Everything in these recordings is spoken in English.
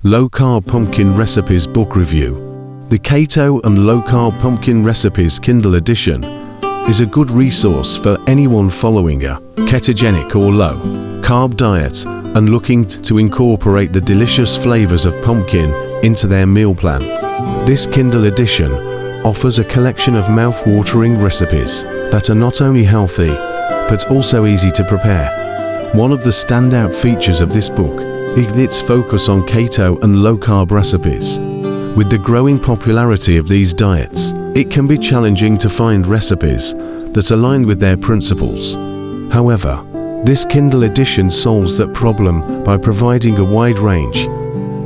Low Carb Pumpkin Recipes Book Review. The Keto and Low Carb Pumpkin Recipes Kindle edition is a good resource for anyone following a ketogenic or low carb diet and looking to incorporate the delicious flavors of pumpkin into their meal plan. This Kindle edition offers a collection of mouth-watering recipes that are not only healthy but also easy to prepare. One of the standout features of this book is its focus on keto and low-carb recipes. With the growing popularity of these diets, it can be challenging to find recipes that align with their principles. However, this Kindle edition solves that problem by providing a wide range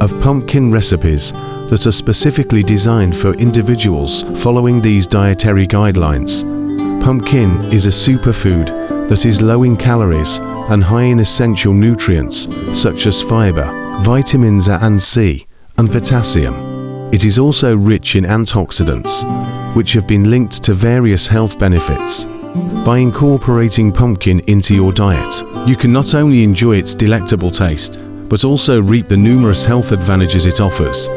of pumpkin recipes that are specifically designed for individuals following these dietary guidelines. Pumpkin is a superfood that is low in calories and high in essential nutrients such as fiber, vitamins A and C, and potassium. It is also rich in antioxidants, which have been linked to various health benefits. By incorporating pumpkin into your diet, you can not only enjoy its delectable taste, but also reap the numerous health advantages it offers.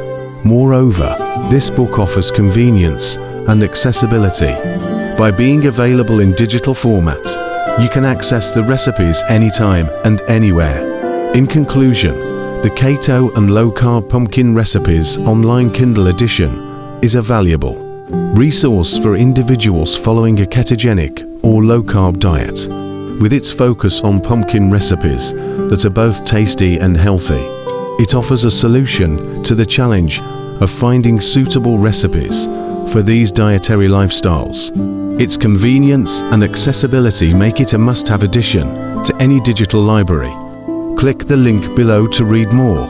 Moreover, this book offers convenience and accessibility. By being available in digital format, you can access the recipes anytime and anywhere. In conclusion, the Keto and Low Carb Pumpkin Recipes online Kindle edition is a valuable resource for individuals following a ketogenic or low-carb diet. With its focus on pumpkin recipes that are both tasty and healthy, it offers a solution to the challenge of finding suitable recipes for these dietary lifestyles. Its convenience and accessibility make it a must-have addition to any digital library. Click the link below to read more.